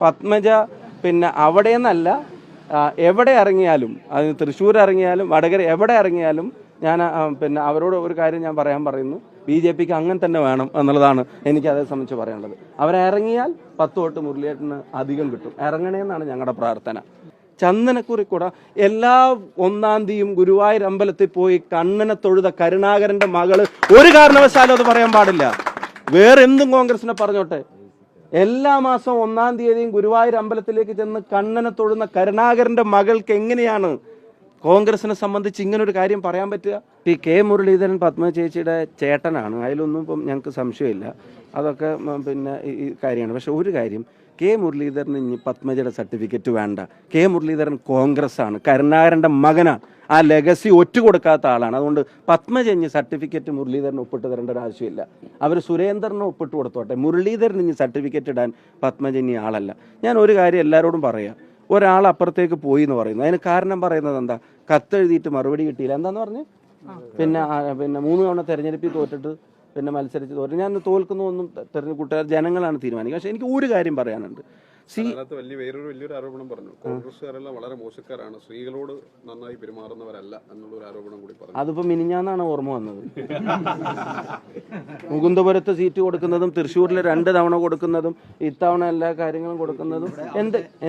പത്മജ പിന്നെ അവിടെ നിന്നല്ല എവിടെ ഇറങ്ങിയാലും, അത് തൃശ്ശൂർ ഇറങ്ങിയാലും വടകര എവിടെ ഇറങ്ങിയാലും ഞാൻ പിന്നെ അവരോട് ഒരു കാര്യം ഞാൻ പറയുന്നു, BJPക്ക് അങ്ങനെ തന്നെ വേണം എന്നുള്ളതാണ് എനിക്ക് അതേ സംബന്ധിച്ച് പറയാനുള്ളത്. അവരിറങ്ങിയാൽ 10 വോട്ട് മുരളിയേട്ടന് അധികം കിട്ടും. ഇറങ്ങണേന്നാണ് ഞങ്ങളുടെ പ്രാർത്ഥന. ചന്ദനക്കുറിക്കൂട എല്ലാ 1-ാം തീയതിയും ഗുരുവായൂർ അമ്പലത്തിൽ പോയി കണ്ണനെ തൊഴുത കരുണാകരന്റെ മകള് ഒരു കാരണവശാലും അത് പറയാൻ പാടില്ല. വേറെ എന്തും കോൺഗ്രസിനെ പറഞ്ഞോട്ടെ. എല്ലാ മാസവും 1-ാം തീയതിയും ഗുരുവായൂർ അമ്പലത്തിലേക്ക് ചെന്ന് കണ്ണനെ തൊഴുന്ന കരുണാകരന്റെ മകൾക്ക് എങ്ങനെയാണ് കോൺഗ്രസിനെ സംബന്ധിച്ച് ഇങ്ങനൊരു കാര്യം പറയാൻ പറ്റുക? ഈ കെ മുരളീധരൻ പത്മജ ചേച്ചിയുടെ ചേട്ടനാണ്, അതിലൊന്നും ഇപ്പം ഞങ്ങൾക്ക് സംശയമില്ല. അതൊക്കെ പിന്നെ ഈ കാര്യമാണ്. പക്ഷെ ഒരു കാര്യം, കെ മുരളീധരന് ഇനി പത്മജയുടെ സർട്ടിഫിക്കറ്റ് വേണ്ട. കെ മുരളീധരൻ കോൺഗ്രസ് ആണ്, കരുണാകരൻ്റെ മകനാണ്, ആ ലെഗസി ഒറ്റുകൊടുക്കാത്ത ആളാണ്. അതുകൊണ്ട് പത്മജ ഇനി സർട്ടിഫിക്കറ്റ് മുരളീധരന് ഒപ്പിട്ട് തരേണ്ട ഒരു ആവശ്യമില്ല. അവർ സുരേന്ദ്രന് ഒപ്പിട്ട് കൊടുത്തോട്ടെ. മുരളീധരൻ ഇനി സർട്ടിഫിക്കറ്റ് ഇടാൻ പത്മജ ഇനി ആളല്ല. ഞാൻ ഒരു കാര്യം എല്ലാവരോടും പറയാം, ഒരാൾ അപ്പുറത്തേക്ക് പോയി എന്ന് പറയുന്നു, അതിന് കാരണം പറയുന്നത് എന്താ? കത്തെഴുതിയിട്ട് മറുപടി കിട്ടിയില്ല. എന്താന്ന് പറഞ്ഞ് പിന്നെ 3 തവണ തെരഞ്ഞെടുപ്പിൽ തോറ്റിട്ട് പിന്നെ മത്സരിച്ച് തോറ്റു. ഞാൻ തോൽക്കുന്നു ഒന്നും കൂട്ടുകാർ ജനങ്ങളാണ് തീരുമാനിക്കുക. പക്ഷെ എനിക്ക് ഒരു കാര്യം പറയാനുണ്ട്. വലിയൊരു ആരോപണം പറഞ്ഞു, കോൺഗ്രസ്സുകാരെല്ലാം വളരെ മോശക്കാരാണ്, സ്ത്രീകളോട് നന്നായി പെരുമാറുന്നവരല്ല എന്നുള്ളൊരു ആരോപണം കൂടി പറഞ്ഞു. അതിപ്പോ മിനിഞ്ഞാന്നാണ് ഓർമ്മ വന്നത്. മുകുന്ദപുരത്ത് സീറ്റ് കൊടുക്കുന്നതും തൃശ്ശൂരിൽ 2 തവണ കൊടുക്കുന്നതും ഇത്തവണ എല്ലാ കാര്യങ്ങളും കൊടുക്കുന്നതും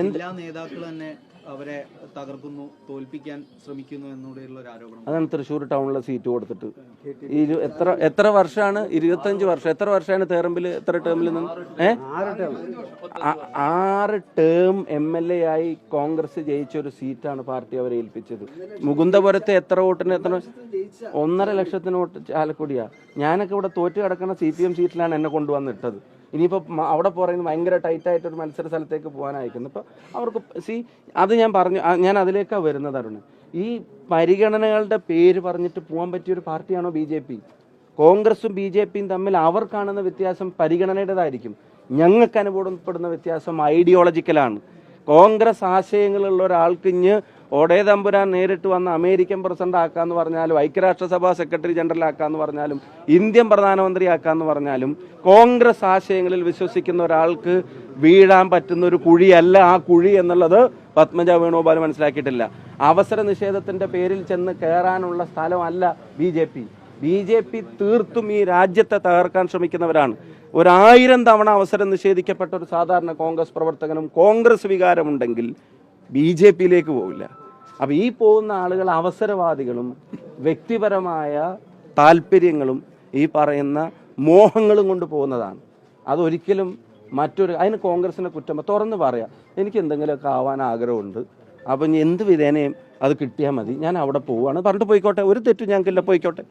എല്ലാ നേതാക്കൾ തന്നെ അവരെ തകർക്കുന്നു, തോൽപ്പിക്കാൻ ശ്രമിക്കുന്നു എന്നുള്ള ഒരു ആരോപണം. അതാണ് തൃശ്ശൂർ ടൗണിലെ സീറ്റ് കൊടുത്തിട്ട് എത്ര വർഷമാണ്? 25 വർഷം. എത്ര വർഷമാണ് തേറമ്പിൽ? എത്ര ടേമിൽ നിന്ന്? 6 ടേം MLA ആയി കോൺഗ്രസ് ജയിച്ച ഒരു സീറ്റാണ് പാർട്ടി അവരെ ഏൽപ്പിച്ചത്. മുകുന്ദപുരത്തെ എത്ര വോട്ടിന്? 1.5 ലക്ഷത്തിന് വോട്ട് ചാലക്കുടിയാ. ഞാനൊക്കെ ഇവിടെ തോറ്റ് കിടക്കുന്ന CPM സീറ്റിലാണ് എന്നെ കൊണ്ടുവന്നിട്ടത്. ഇനിയിപ്പോൾ അവിടെ പറയുന്നത് ഭയങ്കര ടൈറ്റായിട്ടൊരു മത്സര സ്ഥലത്തേക്ക് പോകാനായിരിക്കുന്നു. ഇപ്പോൾ അവർക്ക് അത് ഞാൻ പറഞ്ഞു, ഞാൻ അതിലേക്കാണ് വരുന്നത്. അരുണ്, ഈ പരിഗണനകളുടെ പേര് പറഞ്ഞിട്ട് പോകാൻ പറ്റിയൊരു പാർട്ടിയാണോ BJP? കോൺഗ്രസും BJPയും തമ്മിൽ അവർ കാണുന്ന വ്യത്യാസം പരിഗണനയുടേതായിരിക്കും. ഞങ്ങൾക്ക് അനുഭവപ്പെടുന്ന വ്യത്യാസം ഐഡിയോളജിക്കലാണ്. കോൺഗ്രസ് ആശയങ്ങളുള്ള ഒരാൾക്ക് ഇഞ്ഞ് ഓടേ തമ്പുരാൻ നേരിട്ട് വന്ന് അമേരിക്കൻ പ്രസിഡന്റ് ആക്കാന്ന് പറഞ്ഞാലും, ഐക്യരാഷ്ട്രസഭ സെക്രട്ടറി ജനറൽ ആക്കാന്ന് പറഞ്ഞാലും, ഇന്ത്യൻ പ്രധാനമന്ത്രി ആക്കാന്ന് പറഞ്ഞാലും, കോൺഗ്രസ് ആശയങ്ങളിൽ വിശ്വസിക്കുന്ന ഒരാൾക്ക് വീഴാൻ പറ്റുന്ന ഒരു കുഴിയല്ല ആ കുഴി എന്നുള്ളത് പത്മജ വേണുഗോപാൽ മനസ്സിലാക്കിയിട്ടില്ല. അവസര നിഷേധത്തിന്റെ പേരിൽ ചെന്ന് കയറാനുള്ള സ്ഥലമല്ല BJP. തീർത്തും ഈ രാജ്യത്തെ തകർക്കാൻ ശ്രമിക്കുന്നവരാണ്. 1000 തവണ അവസരം നിഷേധിക്കപ്പെട്ട ഒരു സാധാരണ കോൺഗ്രസ് പ്രവർത്തകനും കോൺഗ്രസ് വികാരമുണ്ടെങ്കിൽ BJPയിലേക്ക് പോവില്ല. അപ്പം ഈ പോകുന്ന ആളുകൾ അവസരവാദികളും വ്യക്തിപരമായ താല്പര്യങ്ങളും ഈ പറയുന്ന മോഹങ്ങളും കൊണ്ട് പോകുന്നതാണ്. അതൊരിക്കലും അതിന് കോൺഗ്രസിനെ കുറ്റം തുറന്ന് പറയാം. എനിക്ക് എന്തെങ്കിലുമൊക്കെ ആവാൻ ആഗ്രഹമുണ്ട്, അപ്പം ഇനി എന്ത് വിധേനയും അത് കിട്ടിയാൽ മതി, ഞാൻ അവിടെ പോവുകയാണ് പറഞ്ഞിട്ട് പോയിക്കോട്ടെ, ഒരു തെറ്റും ഞങ്ങൾക്കില്ല, പോയിക്കോട്ടെ.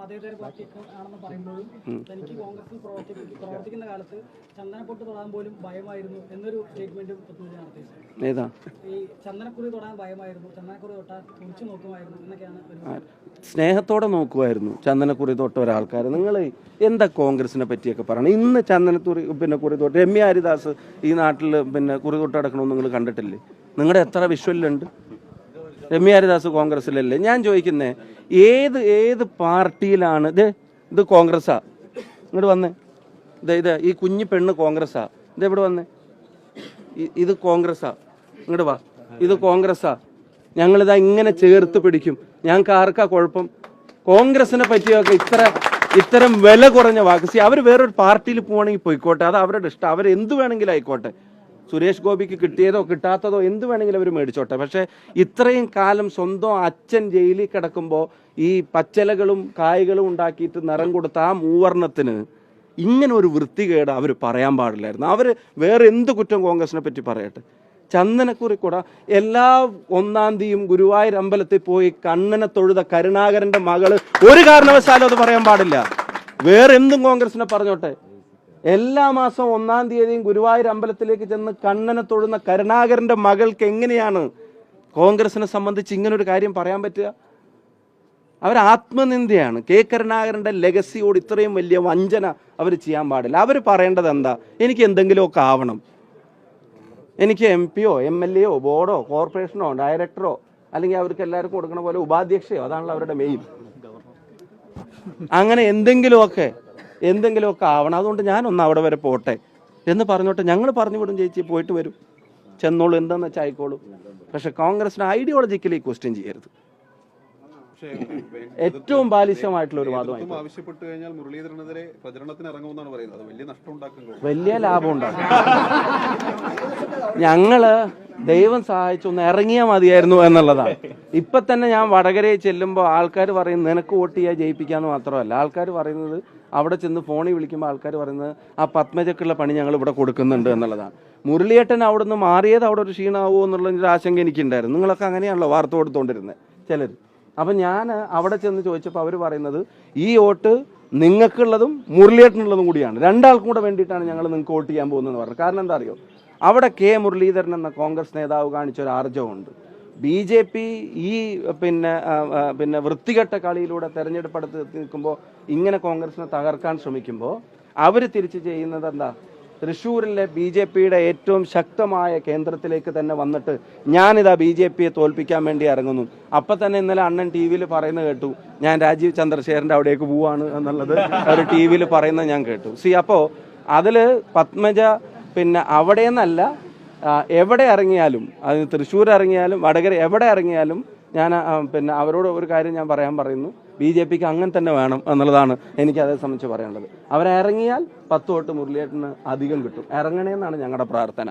മതേതര പാർട്ടി ആണെന്ന് പറയുമ്പോഴും തനിക്ക് കോൺഗ്രസിൽ പ്രവർത്തിക്കുന്ന കാലത്ത് ചന്ദനപ്പൊട്ട് തൊടാൻ പോലും ഭയമായിരുന്നു എന്നൊരു സ്റ്റേറ്റ്മെന്റും നടത്തിയത്. ഏതാ? ഈ ചന്ദനക്കുറി തൊടാൻ ഭയമായിരുന്നു, ചന്ദനക്കുറി തൊട്ടാൽ തുറച്ചു നോക്കുമായിരുന്നു എന്നൊക്കെയാണ്. സ്നേഹത്തോടെ നോക്കുമായിരുന്നു ചന്ദനക്കുറി തൊട്ട ഒരാൾക്കാർ. നിങ്ങൾ എന്താ കോൺഗ്രസിനെ പറ്റിയൊക്കെ പറയണം? ഇന്ന് കുറി തൊട്ട് രമ്യ ഹരിദാസ് ഈ നാട്ടിൽ കുറി തൊട്ട് നടക്കണമെന്ന് നിങ്ങൾ കണ്ടിട്ടില്ലേ? നിങ്ങളുടെ എത്ര വിഷ്വലുണ്ട്? രമ്യ ഹരിദാസ് കോൺഗ്രസിലല്ലേ? ഞാൻ ചോദിക്കുന്നേ, ഏത് പാർട്ടിയിലാണ് ഇത് കോൺഗ്രസ്സാ? ഇങ്ങോട്ട് വന്നേ, ഈ കുഞ്ഞു പെണ്ണ് കോൺഗ്രസ്സാ. എവിടെ വന്നേ? ഇത് കോൺഗ്രസ്സാ. ഇങ്ങോട്ട് വാ, ഇത് കോൺഗ്രസ്സാ. ഞങ്ങളിതാ ഇങ്ങനെ ചേർത്ത് പിടിക്കും. ഞങ്ങൾക്ക് ആർക്കാ കുഴപ്പം? കോൺഗ്രസിനെ പറ്റിയൊക്കെ ഇത്തരം വില കുറഞ്ഞ വാക്ക്. അവർ വേറൊരു പാർട്ടിയിൽ പോവാണെങ്കിൽ പോയിക്കോട്ടെ, അത് അവരുടെ ഇഷ്ടം, അവരെന്ത് വേണമെങ്കിലും ആയിക്കോട്ടെ. സുരേഷ് ഗോപിക്ക് കിട്ടിയതോ കിട്ടാത്തതോ എന്ത് വേണമെങ്കിലും അവർ മേടിച്ചോട്ടെ. പക്ഷേ ഇത്രയും കാലം സ്വന്തം അച്ഛൻ ജയിലിൽ കിടക്കുമ്പോൾ ഈ പച്ചിലകളും കായ്കളും ഉണ്ടാക്കിയിട്ട് നിറം കൊടുത്ത ആ മൂവർണ്ണത്തിന് ഇങ്ങനെ ഒരു വൃത്തികേട് അവർ പറയാൻ പാടില്ലായിരുന്നു. അവർ വേറെ എന്ത് കുറ്റം കോൺഗ്രസിനെ പറ്റി പറയട്ടെ. ചന്ദനക്കുറിക്കൂട എല്ലാ 1-ാം തീയതിയും ഗുരുവായൂർ അമ്പലത്തിൽ പോയി കണ്ണനെ തൊഴുത കരുണാകരന്റെ മകള് ഒരു കാരണവശാലും അത് പറയാൻ പാടില്ല. വേറെ എന്തും കോൺഗ്രസിനെ പറഞ്ഞോട്ടെ. എല്ലാ മാസവും 1-ാം തീയതിയും ഗുരുവായൂർ അമ്പലത്തിലേക്ക് ചെന്ന് കണ്ണനെ തൊഴുന്ന കരുണാകരന്റെ മകൾക്ക് എങ്ങനെയാണ് കോൺഗ്രസിനെ സംബന്ധിച്ച് ഇങ്ങനൊരു കാര്യം പറയാൻ പറ്റുക? അവർ ആത്മനിന്ദയാണ്. കെ കരുണാകരന്റെ ലെഗസിയോട് ഇത്രയും വലിയ വഞ്ചന അവർ ചെയ്യാൻ പാടില്ല. അവർ പറയേണ്ടത് എന്താ? എനിക്ക് എന്തെങ്കിലുമൊക്കെ ആവണം, എനിക്ക് MP-യോ MLA-യോ ബോർഡോ കോർപ്പറേഷനോ ഡയറക്ടറോ അല്ലെങ്കിൽ അവർക്ക് എല്ലാവർക്കും കൊടുക്കണ പോലെ ഉപാധ്യക്ഷയോ, അതാണല്ലോ അവരുടെ മെയിൻ. അങ്ങനെ എന്തെങ്കിലുമൊക്കെ ആവണം. അതുകൊണ്ട് ഞാനൊന്ന് അവിടെ വരെ പോട്ടെ, എന്ന് പറഞ്ഞോട്ടെ, ഞങ്ങൾ പറഞ്ഞു വിടും ചേച്ചി, പോയിട്ട് വരും, ചെന്നോളൂ, എന്താണെന്ന് വെച്ചാൽ ആയിക്കോളൂ. പക്ഷെ കോൺഗ്രസിനെ ഐഡിയോളജിക്കലി ക്വസ്റ്റ്യൻ ചെയ്യരുത്. ഏറ്റവും ബാലിശമായിട്ടുള്ള ഒരു വാദമായി ആവശ്യപ്പെട്ട് കഴിഞ്ഞാൽ മുരളീധരനെതിരെ പ്രചരണത്തിന് ഇറങ്ങുമെന്നാണ് പറയുന്നത്. അത് വലിയ നഷ്ടം ഉണ്ടാക്കും, വലിയ ലാഭം ഉണ്ടാക്കും. ഞങ്ങള് ദൈവം സഹായിച്ചൊന്ന് ഇറങ്ങിയാൽ മതിയായിരുന്നു എന്നുള്ളതാണ്. ഇപ്പൊ തന്നെ ഞാൻ വടകരയിൽ ചെല്ലുമ്പോൾ ആൾക്കാർ പറയുന്നത് നിനക്ക് വോട്ട് ചെയ്യാൻ ജയിപ്പിക്കാന്ന് മാത്രമല്ല, ആൾക്കാർ പറയുന്നത് അവിടെ ചെന്ന് ഫോണിൽ വിളിക്കുമ്പോൾ ആൾക്കാർ പറയുന്നത് ആ പത്മജക്കുള്ള പണി ഞങ്ങൾ ഇവിടെ കൊടുക്കുന്നുണ്ട് എന്നുള്ളതാണ്. മുരളിയേട്ടൻ അവിടെ നിന്ന് മാറിയത് അവിടെ ഒരു ക്ഷീണമാവുമോ എന്നുള്ളൊരു ആശങ്ക എനിക്കുണ്ടായിരുന്നു. നിങ്ങളൊക്കെ അങ്ങനെയാണല്ലോ വാർത്ത കൊടുത്തുകൊണ്ടിരുന്നത് ചിലർ. അപ്പം ഞാൻ അവിടെ ചെന്ന് ചോദിച്ചപ്പോൾ അവർ പറയുന്നത് ഈ വോട്ട് നിങ്ങൾക്കുള്ളതും മുരളിയേട്ടനുള്ളതും കൂടിയാണ്, രണ്ടാൾക്കും കൂടെ വേണ്ടിയിട്ടാണ് ഞങ്ങൾ നിങ്ങൾക്ക് വോട്ട് ചെയ്യാൻ പോകുന്നതെന്ന് പറഞ്ഞു. കാരണം എന്താ അറിയോ, അവിടെ കെ മുരളീധരൻ എന്ന കോൺഗ്രസ് നേതാവ് കാണിച്ച ഒരു ആർജവമുണ്ട്. BJP ഈ പിന്നെ വൃത്തികെട്ട കളിയിലൂടെ തെരഞ്ഞെടുപ്പ് അടുത്ത് നിൽക്കുമ്പോൾ ഇങ്ങനെ കോൺഗ്രസിനെ തകർക്കാൻ ശ്രമിക്കുമ്പോൾ അവർ തിരിച്ച് ചെയ്യുന്നത് എന്താ, തൃശ്ശൂരിലെ BJPയുടെ ഏറ്റവും ശക്തമായ കേന്ദ്രത്തിലേക്ക് തന്നെ വന്നിട്ട് ഞാനിതാ BJPയെ തോൽപ്പിക്കാൻ വേണ്ടി ഇറങ്ങുന്നു. അപ്പം തന്നെ ഇന്നലെ അണ്ണൻ TV-യിൽ പറയുന്നത് കേട്ടു, ഞാൻ രാജീവ് ചന്ദ്രശേഖരൻ്റെ അവിടേക്ക് പോവാണ് എന്നുള്ളത് അവർ TV-യിൽ പറയുന്നത് ഞാൻ കേട്ടു. അപ്പോൾ അതിൽ പത്മജ പിന്നെ അവിടെ നിന്നല്ല, എവിടെ ഇറങ്ങിയാലും, അത് തൃശ്ശൂർ ഇറങ്ങിയാലും വടകര എവിടെ ഇറങ്ങിയാലും ഞാൻ പിന്നെ അവരോട് ഒരു കാര്യം ഞാൻ പറയുന്നു, BJPക്ക് അങ്ങനെ തന്നെ വേണം എന്നുള്ളതാണ് എനിക്ക് അതേ സംബന്ധിച്ച് പറയാനുള്ളത്. അവരിറങ്ങിയാൽ 10 വോട്ട് മുരളിയേട്ടന് അധികം കിട്ടും. ഇറങ്ങണേന്നാണ് ഞങ്ങളുടെ പ്രാർത്ഥന.